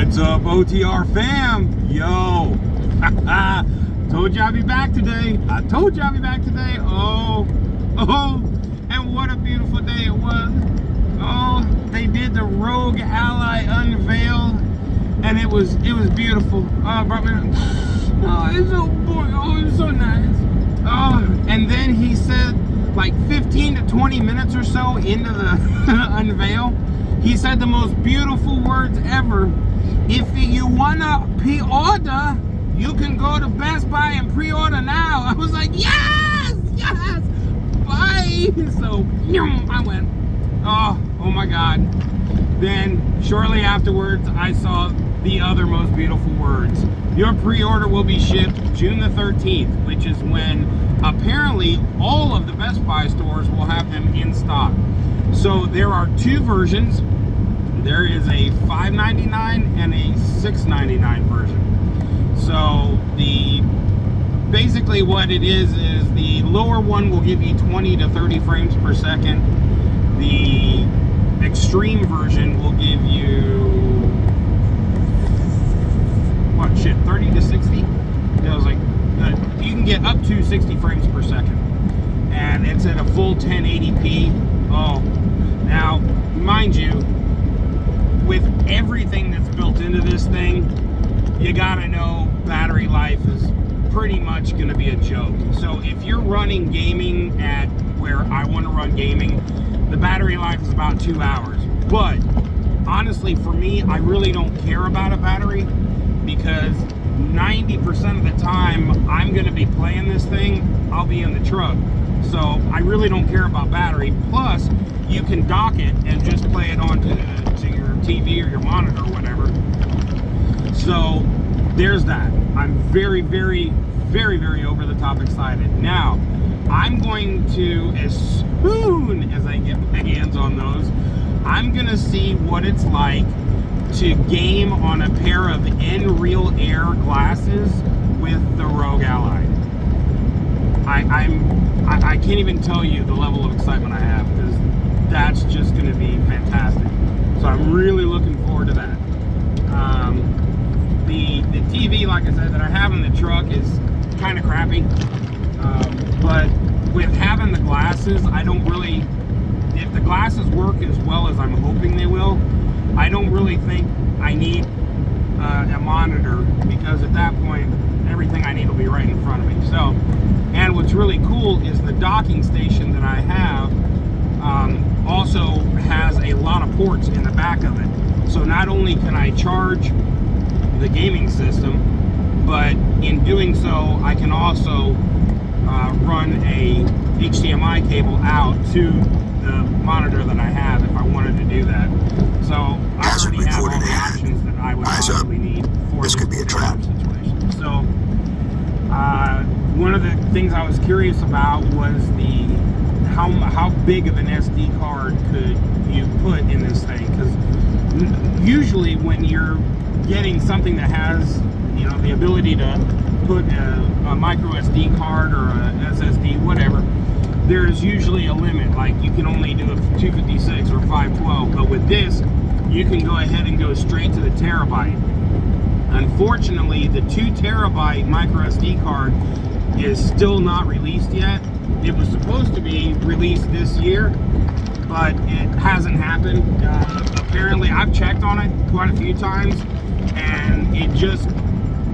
What's up, OTR fam? Yo, told you I'd be back today. Oh, and what a beautiful day it was. Oh, they did the Rogue Ally unveil, and it was beautiful. Oh, brought me. Oh, it's so boy. Oh, it's so nice. Oh, and then he said, like 15 to 20 minutes or so into the unveil, he said the most beautiful words ever. If you wanna pre-order, you can go to Best Buy and pre-order now. I was like, yes, bye. So I went, oh my God. Then shortly afterwards, I saw the other most beautiful words. Your pre-order will be shipped June the 13th, which is when apparently all of the Best Buy stores will have them in stock. So there are two versions. There is a $5.99 and a $6.99 version. So basically what it is the lower one will give you 20 to 30 frames per second. The extreme version will give you 30 to 60. It was like you can get up to 60 frames per second, and it's at a full 1080p. Oh, now mind you, with everything that's built into this thing, you gotta know battery life is pretty much gonna be a joke. So if you're running gaming at where I want to run gaming, the battery life is about 2 hours. But honestly, for me, I really don't care about a battery, because 90% of the time I'm going to be playing this thing, I'll be in the truck. So I really don't care about battery. Plus, you can dock it and just play it onto your TV or your monitor or whatever. So there's that. I'm very, very, very, very over the top excited. Now, I'm going to, as soon as I get my hands on those, I'm going to see what it's like to game on a pair of N-Real Air glasses with the Rogue Ally. I can't even tell you the level of excitement I have, because that's just going to be fantastic. So I'm really looking forward to that. The TV, like I said, that I have in the truck is kind of crappy, but with having the glasses, I don't really, if the glasses work as well as I'm hoping they will, I don't really think I need a monitor, because at that point everything I need will be right in front of me. So, and what's really cool is the docking station that I have also has a lot of ports in the back of it. So not only can I charge the gaming system, but in doing so I can also run a HDMI cable out to the monitor that I have if I wanted to do that. So I already have all the options that I would probably need for this could be a trap situation. So one of the things I was curious about was how big of an SD card could you put in this thing, because usually when you're getting something that has, you know, the ability to put a micro SD card or a SSD, whatever, there's usually a limit, like you can only do a 256 or 512, but with this, you can go ahead and go straight to the terabyte. Unfortunately, the 2 terabyte micro SD card is still not released yet. It was supposed to be released this year, but it hasn't happened. Apparently, I've checked on it quite a few times, and it just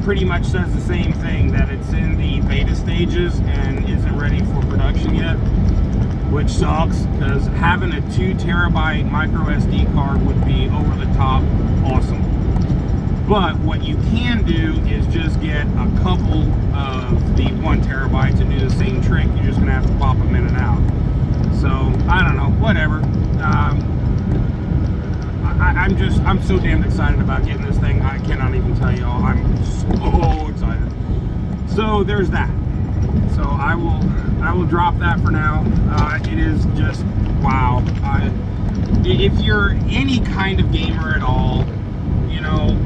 pretty much says the same thing, that it's in the beta stages and isn't ready for production yet, which sucks, because having a 2 terabyte micro SD card would be over the top awesome. But what you can do is just get a couple of the 1 terabyte to do the same trick. You're just gonna have to pop them in and out. So I don't know, whatever. I'm so damn excited about getting this thing. I cannot even tell you all. I'm so excited. So there's that. So I will drop that for now. It is just wow. If you're any kind of gamer at all, you know,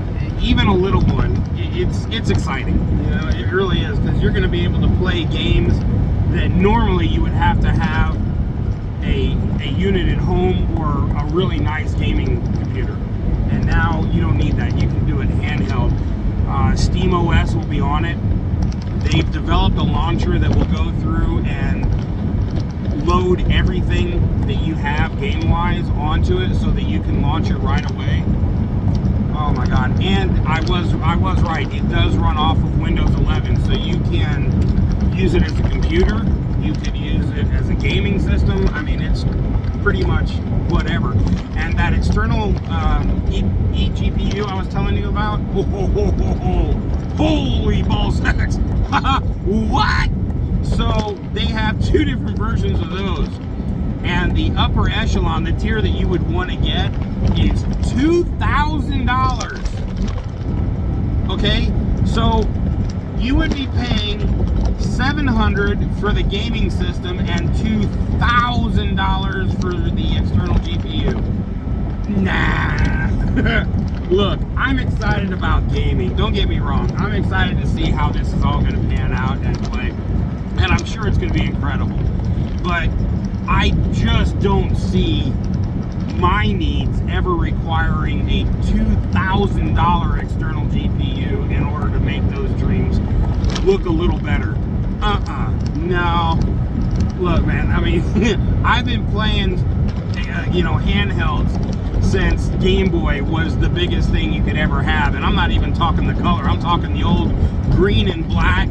even a little one, it's exciting. You know, it really is, because you're going to be able to play games that normally you would have to have a unit at home or a really nice gaming computer. And and now you don't need that. You can do it handheld. Steam OS will be on it. They've developed a launcher that will go through and load everything that you have game-wise onto it so that you can launch it right away. Oh my God! And I was right. It does run off of Windows 11, so you can use it as a computer. You could use it as a gaming system. I mean, it's pretty much whatever. And that external eGPU I was telling you about, holy ball sacks! What? So they have 2 different versions of those, and the upper echelon, the tier that you would want to get, is $2,000. Okay, so you would be paying $700 for the gaming system and $2,000 for the external GPU. Nah. Look, I'm excited about gaming. Don't get me wrong. I'm excited to see how this is all going to pan out and play. And I'm sure it's going to be incredible. But I just don't see my needs ever requiring a $2,000 external GPU in order to make those dreams look a little better. No. Look, man, I mean, I've been playing, handhelds since Game Boy was the biggest thing you could ever have. And I'm not even talking the color. I'm talking the old green and black,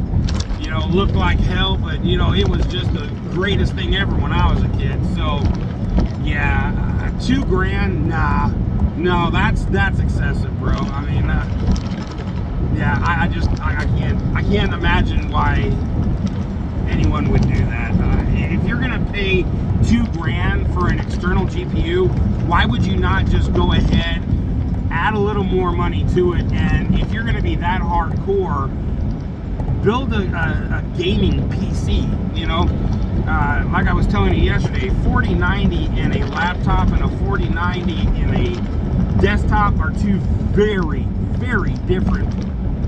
looked like hell, but, it was just the greatest thing ever when I was a kid. So, yeah, $2,000, nah. No, that's excessive, bro. I mean, yeah, I can't imagine why anyone would do that. If you're gonna pay $2,000 for an external GPU, why would you not just go ahead, add a little more money to it, and if you're gonna be that hardcore, build a gaming PC, like I was telling you yesterday, 4090 in a laptop and a 4090 in a desktop are 2 very, very different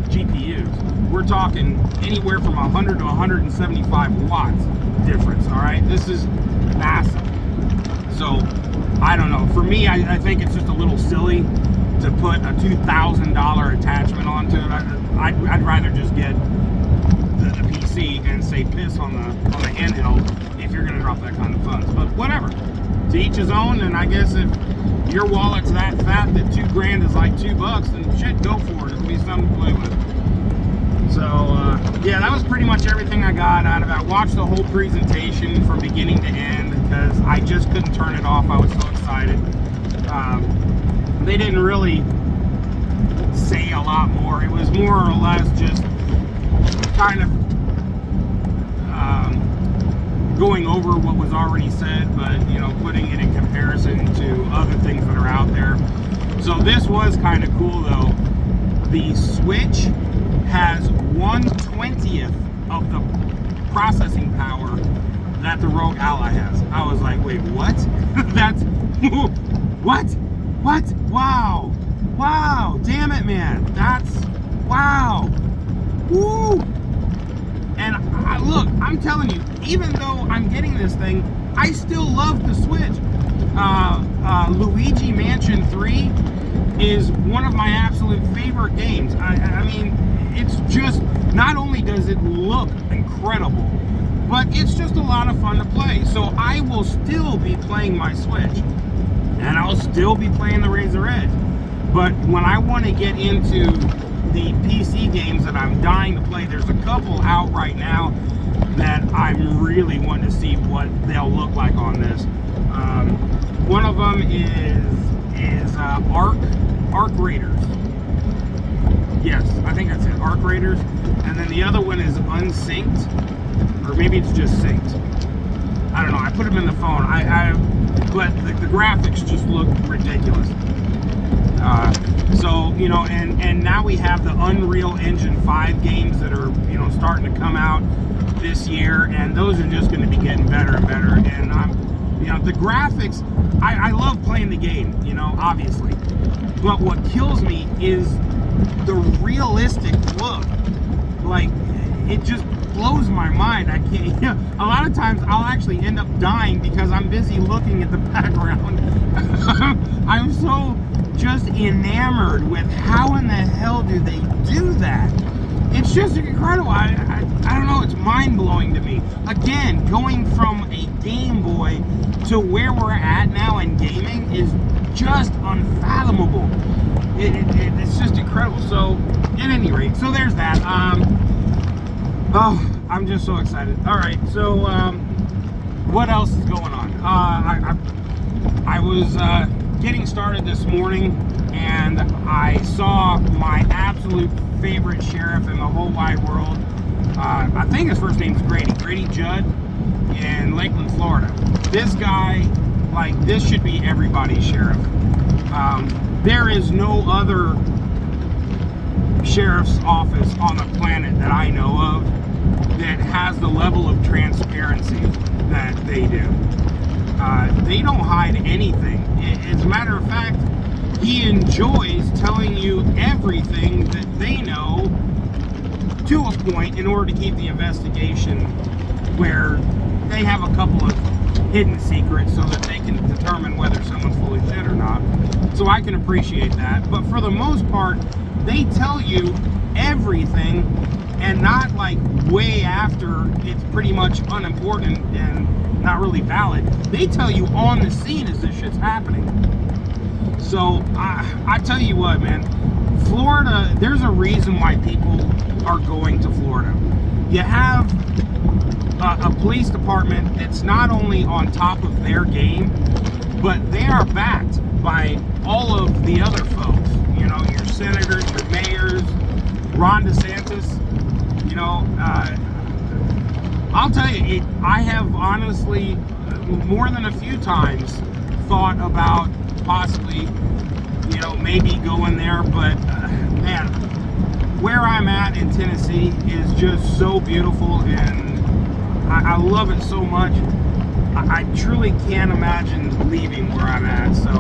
GPUs. We're talking anywhere from 100 to 175 watts difference, all right? This is massive. So, I don't know. For me, I think it's just a little silly to put a $2,000 attachment onto it. I'd rather just get the PC and say piss on the handheld if you're gonna drop that kind of funds. But whatever, to each his own. And I guess if your wallet's that fat that $2,000 is like $2, then shit, go for it. It'll be something to play with. So yeah, that was pretty much everything I got out of it. I watched the whole presentation from beginning to end because I just couldn't turn it off. I was so excited. They didn't really say a lot more. It was more or less just kind of going over what was already said, but putting it in comparison to other things that are out there. So this was kind of cool though. The Switch has 1/20th of the processing power that the ROG Ally has. I was like, wait, what? That's what? Wow, damn it, man. That's wow. Woo! And look, I'm telling you, even though I'm getting this thing, I still love the Switch. Luigi Mansion 3 is one of my absolute favorite games. I mean, it's just, not only does it look incredible, but it's just a lot of fun to play. So I will still be playing my Switch, and I'll still be playing the Razer Edge. But when I want to get into the PC games that I'm dying to play, there's a couple out right now that I'm really wanting to see what they'll look like on this. One of them is Arc Raiders. Yes, I think that's it, Arc Raiders. And then the other one is Unsynced, or maybe it's just Synced. I don't know. I put them in the phone. But the graphics just look ridiculous. So, and now we have the Unreal Engine 5 games that are, starting to come out this year, and those are just going to be getting better and better. And the graphics, I love playing the game, obviously. But what kills me is the realistic look. Like, it just blows my mind. I can't, a lot of times I'll actually end up dying because I'm busy looking at the background. I'm so just enamored with how in the hell do they do that. It's just incredible. I don't know, it's mind-blowing to me. Again, going from a Game Boy to where we're at now in gaming is just unfathomable. It's just incredible. So, at any rate, so there's that. Oh, I'm just so excited. All right, so what else is going on? I was getting started this morning, and I saw my absolute favorite sheriff in the whole wide world. I think his first name is Grady Judd in Lakeland, Florida. This guy, like, this should be everybody's sheriff. There is no other sheriff's office on the planet that I know of that has the level of transparency that they do. They don't hide anything. As a matter of fact, he enjoys telling you everything that they know to a point in order to keep the investigation where they have a couple of hidden secrets so that they can determine whether someone's full of shit or not. So I can appreciate that. But for the most part, they tell you everything, and not like way after it's pretty much unimportant and not really valid. They tell you on the scene as this shit's happening. So I tell you what, man, Florida, there's a reason why people are going to Florida. You have a police department that's not only on top of their game, but they are backed by all of the other folks. You know, your senators, your mayors, Ron DeSantis. You know, I'll tell you, I have honestly, more than a few times, thought about possibly, you know, maybe going there, but man, where I'm at in Tennessee is just so beautiful, and I love it so much. I truly can't imagine leaving where I'm at. So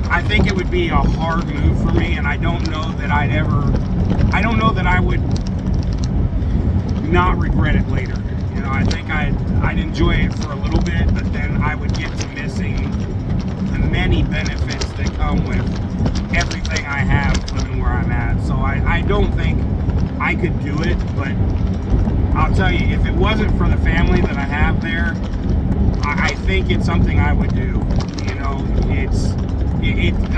I think it would be a hard move for me, and I don't know that I would not regret it later. You know, I think I'd enjoy it for a little bit, but then I would get to missing the many benefits that come with everything I have living where I'm at. So I don't think I could do it, but I'll tell you, if it wasn't for the family that I have there, I think it's something I would do. You know,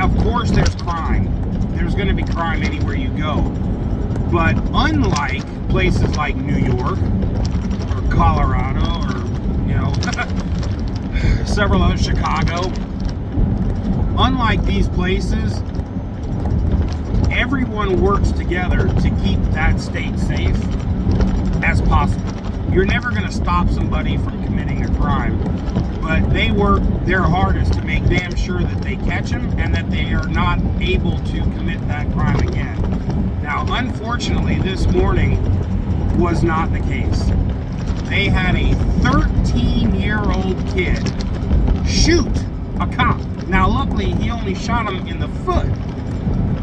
of course there's crime. There's going to be crime anywhere you go. But unlike places like New York or Colorado or, you know, several other, Chicago, unlike these places, everyone works together to keep that state safe as possible. You're never going to stop somebody from committing a crime, but they work their hardest to make damn sure that they catch them and that they are not able to commit that crime again. Now, unfortunately, this morning was not the case. They had a 13-year-old kid shoot a cop. Now, luckily, he only shot him in the foot,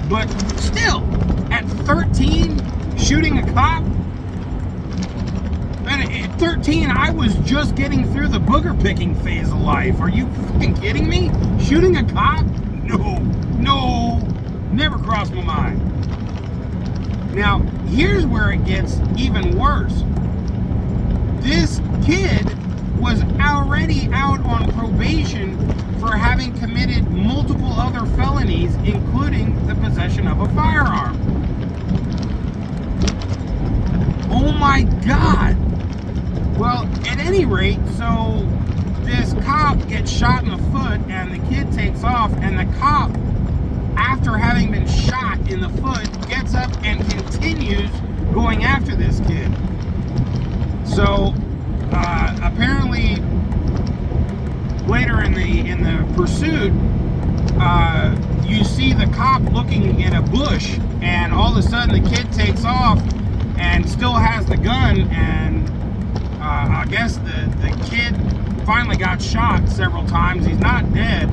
but still, at 13, shooting a cop? And at 13, I was just getting through the booger picking phase of life. Are you fucking kidding me? Shooting a cop? No, never crossed my mind. Now, here's where it gets even worse. This kid was already out on probation for having committed multiple other felonies, including the possession of a firearm. Oh my God. Well, at any rate, so this cop gets shot in the foot and the kid takes off, and the cop, after having been shot in the foot, gets up and continues going after this kid. So apparently later in the pursuit, you see the cop looking in a bush, and all of a sudden the kid takes off and still has the gun, and I guess the kid finally got shot several times. He's not dead,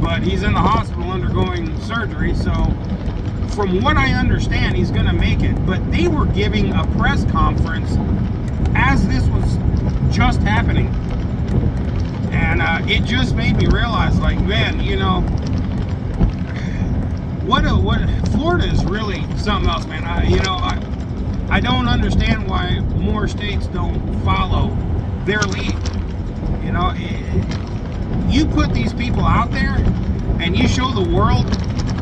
but he's in the hospital undergoing surgery. So from what I understand, he's going to make it. But they were giving a press conference as this was just happening. And it just made me realize, like, man, you know, Florida is really something else, man. I don't understand why more states don't follow their lead. You know, you put these people out there and you show the world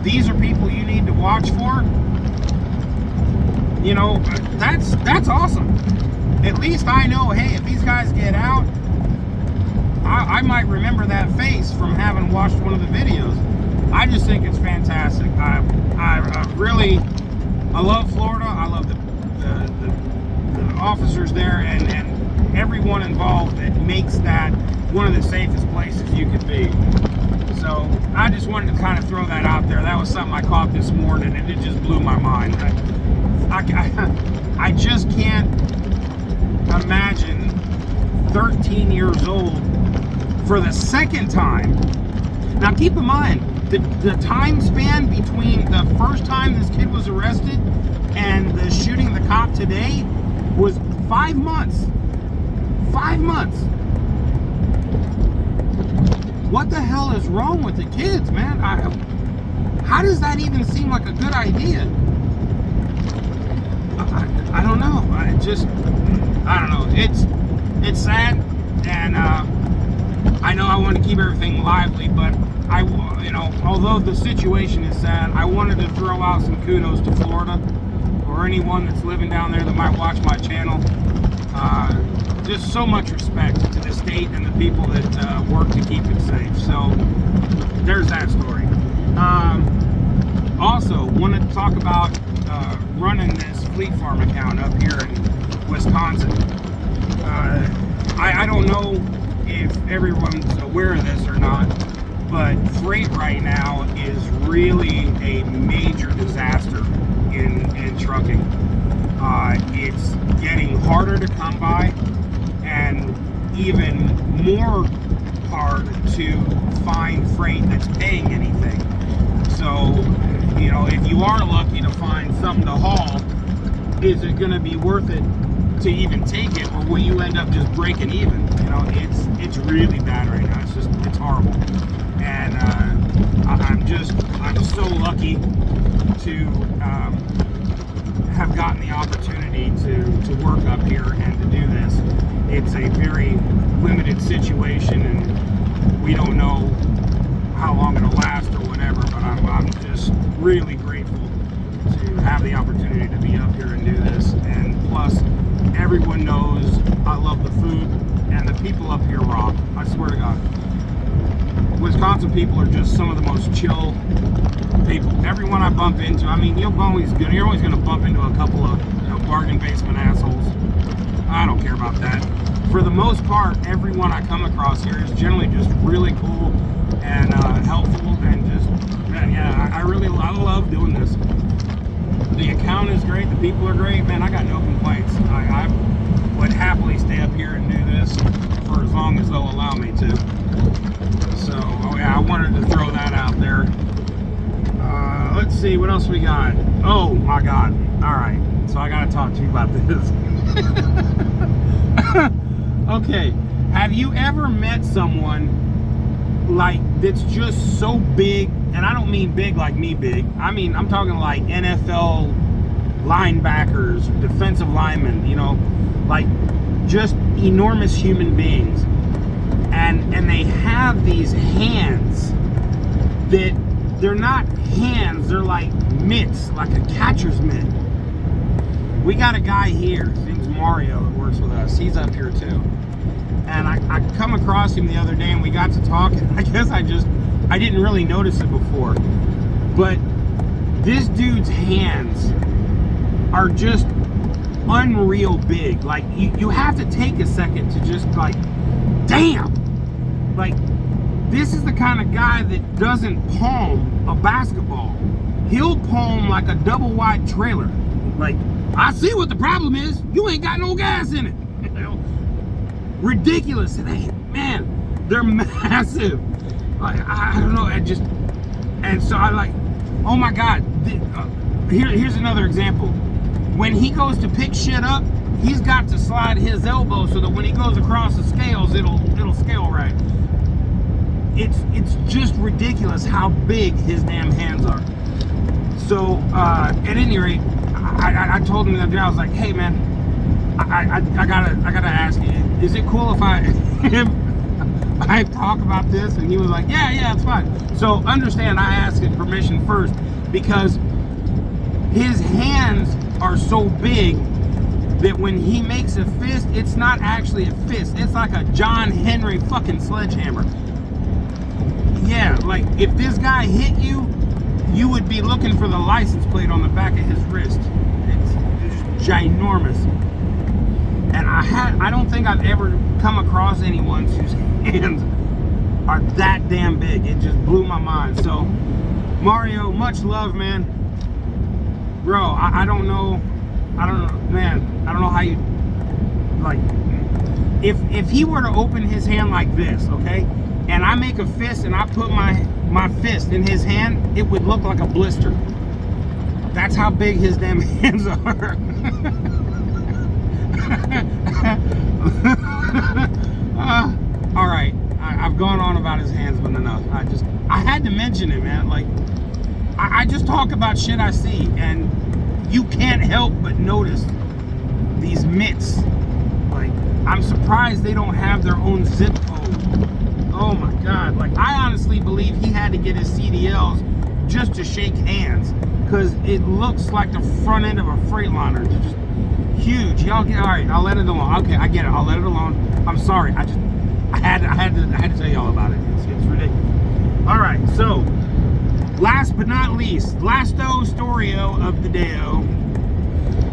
these are people you need to watch for. You know, that's awesome. At least I know, hey, if these guys get out, I might remember that face from having watched one of the videos. I just think it's fantastic. I love Florida. I love the officers there and everyone involved that makes that one of the safest places you could be. So I just wanted to kind of throw that out there. That was something I caught this morning and it just blew my mind. I just can't imagine 13 years old for the second time. Now keep in mind, the time span between the first time this kid was arrested and the shooting the cop today was 5 months. 5 months. What the hell is wrong with the kids, man? How does that even seem like a good idea? I don't know. I don't know. It's sad, and I know I want to keep everything lively, but although the situation is sad, I wanted to throw out some kudos to Florida or anyone that's living down there that might watch my channel. Just so much respect to the state and the people that work to keep it safe. So there's that story. Also, wanted to talk about running this Fleet Farm account up here in Wisconsin. I don't know if everyone's aware of this or not, but freight right now is really a major disaster in trucking. It's getting harder to come by and even more hard to find freight that's paying anything. So, you know, if you are lucky to find something to haul, is it going to be worth it to even take it, or will you end up just breaking even? You know, it's really bad right now. It's horrible. And I'm so lucky to have gotten the opportunity to work up here and to do this. It's a very limited situation, and we don't know how long it'll last or whatever, but I'm just really grateful to have the opportunity to be up here and do this. And plus, everyone knows I love the food, and the people up here rock. I swear to God. Wisconsin people are just some of the most chill people. Everyone I bump into, I mean, you're always gonna bump into a couple of bargain basement assholes. I don't care about that. For the most part, everyone I come across here is generally just really cool and helpful, and just, man, yeah, I love doing this. The account is great, the people are great, man, I got no complaints. I would happily stay up here and do this for as long as they'll allow me to. So, I wanted to throw that out there. Let's see, what else we got? Oh my God. All right, so I gotta talk to you about this. Okay, have you ever met someone like that's just so big, and I don't mean big like me big, I mean, I'm talking like NFL linebackers, defensive linemen, you know, like just enormous human beings, and they have these hands that they're not hands, they're like mitts, like a catcher's mitt. We got a guy here, his name's Mario, that works with us. He's up here too. And I come across him the other day and we got to talk, and I guess I didn't really notice it before. But this dude's hands are just unreal big. Like, you have to take a second to just like, damn! Like, this is the kind of guy that doesn't palm a basketball. He'll palm like a double wide trailer. Like, I see what the problem is. You ain't got no gas in it. You know? Ridiculous. And man, they're massive. Like, I don't know. And so I like, oh my God. Here's another example. When he goes to pick shit up, he's got to slide his elbow so that when he goes across the scales, it'll scale right. It's just ridiculous how big his damn hands are. So at any rate, I told him the other day, I was like, hey man, I gotta ask you, is it cool if I talk about this? And he was like, yeah, it's fine. So understand, I asked him permission first because his hands are so big that when he makes a fist, it's not actually a fist. It's like a John Henry fucking sledgehammer. Yeah, like if this guy hit you, you would be looking for the license plate on the back of his wrist. It's ginormous. And I don't think I've ever come across anyone whose hands are that damn big. It just blew my mind. So Mario, much love, man. Bro, I don't know, man. I don't know how you, like, if he were to open his hand like this, okay, and I make a fist and I put my fist in his hand, it would look like a blister. That's how big his damn hands are. All right, I've gone on about his hands, but enough. I had to mention it, man. Like, I just talk about shit I see, and you can't help but notice these mitts. Like, I'm surprised they don't have their own zip code. Oh my God. Like, I honestly believe he had to get his CDLs just to shake hands, because it looks like the front end of a Freightliner. They're just huge. Y'all get, all right, I'll let it alone. Okay, I get it. I'll let it alone. I'm sorry. I had to tell y'all about it. It's ridiculous. All right, so last but not least, lasto storio of the day-o.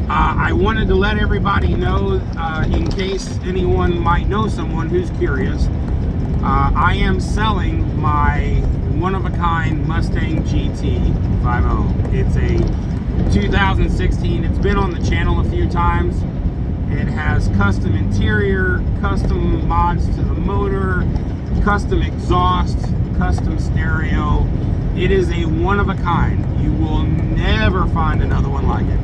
I wanted to let everybody know, in case anyone might know someone who's curious, I am selling my one-of-a-kind Mustang GT 5.0. It's a 2016. It's been on the channel a few times. It has custom interior, custom mods to the motor, custom exhaust, custom stereo. It is a one-of-a-kind. You will never find another one like it.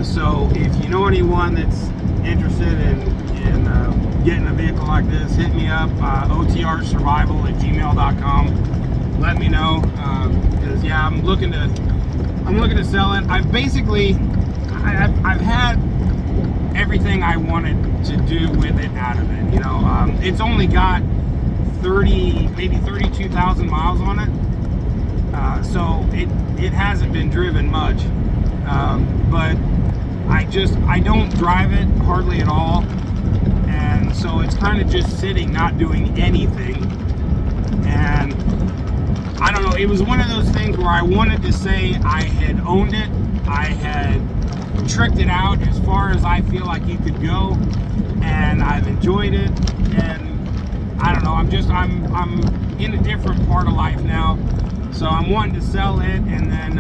So if you know anyone that's interested in getting a vehicle like this, hit me up, otrsurvival@gmail.com. Let me know, because yeah, I'm looking to sell it. I've had everything I wanted to do with it out of it. You know, it's only got 30, maybe 32,000 miles on it, so it hasn't been driven much. But I don't drive it hardly at all, and so it's kind of just sitting, not doing anything. And I don't know, it was one of those things where I wanted to say I had owned it, I had tricked it out as far as I feel like you could go, and I've enjoyed it. And I don't know, I'm in a different part of life now, so I'm wanting to sell it. And then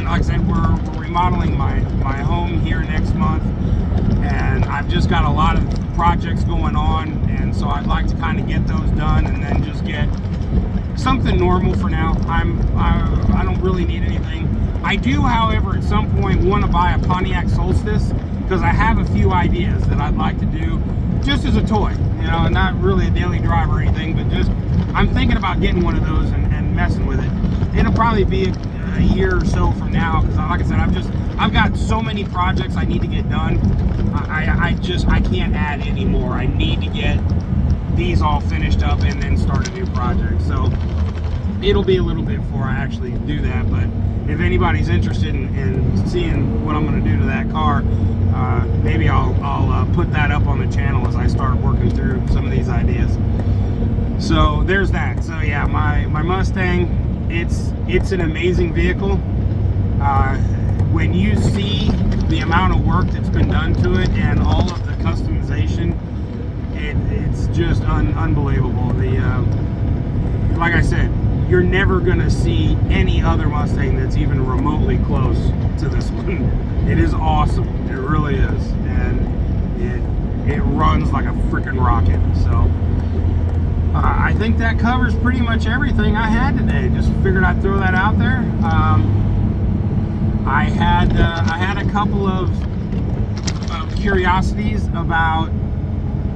like I said, we're remodeling my home here next month, and I've just got a lot of projects going on, and so I'd like to kind of get those done and then just get something normal for now. I don't really need anything. I do, however, at some point want to buy a Pontiac Solstice, because I have a few ideas that I'd like to do just as a toy, you know, not really a daily drive or anything, but just I'm thinking about getting one of those and messing with it. It'll probably be a year or so from now, because like I said, I've got so many projects I need to get done. I can't add any more. I need to get these all finished up and then start a new project. So it'll be a little bit before I actually do that. But if anybody's interested in seeing what I'm going to do to that car, maybe I'll put that up on the channel as I start working through some of these ideas. So there's that. So yeah, my Mustang, it's an amazing vehicle. When you see the amount of work that's been done to it and all of the customization, it's just unbelievable. Like I said, you're never gonna see any other Mustang that's even remotely close to this one. It is awesome. It really is, and it runs like a freaking rocket. So I think that covers pretty much everything I had today. Just figured I'd throw that out there. I had a couple of curiosities about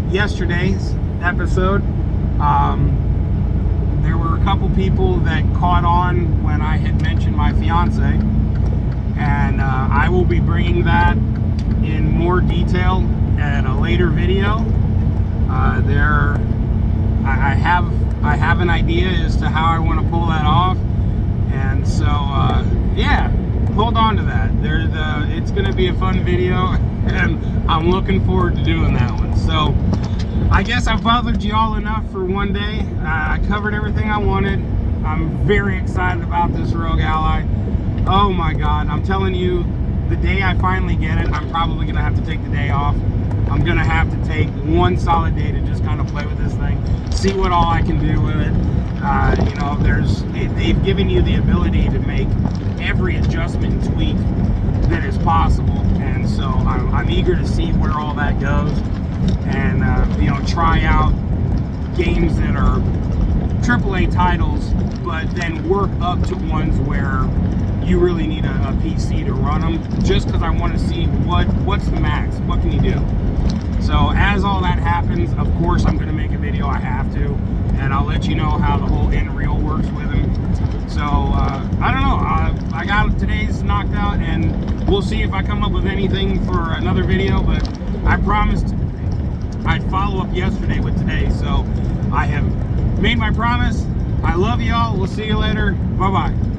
yesterday's episode. There were a couple people that caught on when I had mentioned my fiance, and I will be bringing that in more detail at a later video. I have an idea as to how I want to pull that off, and so yeah, hold on to that. It's going to be a fun video, and I'm looking forward to doing that one. So I guess I've bothered you all enough for one day. I covered everything I wanted. I'm very excited about this Rogue Ally. Oh my God, I'm telling you, the day I finally get it, I'm probably going to have to take the day off. I'm going to have to take one solid day to just kind of play with this thing, see what all I can do with it. You know, they've given you the ability to make every adjustment and tweak that is possible. And so I'm eager to see where all that goes, and you know, try out games that are AAA titles, but then work up to ones where you really need a PC to run them, just because I want to see what's the max, what can you do. So as all that happens, of course I'm going to make a video, I have to, and I'll let you know how the whole Unreal works with him. So I don't know, I got today's knocked out, and we'll see if I come up with anything for another video, but I promised I'd follow up yesterday with today, so I have made my promise. I love y'all. We'll see you later. Bye-bye.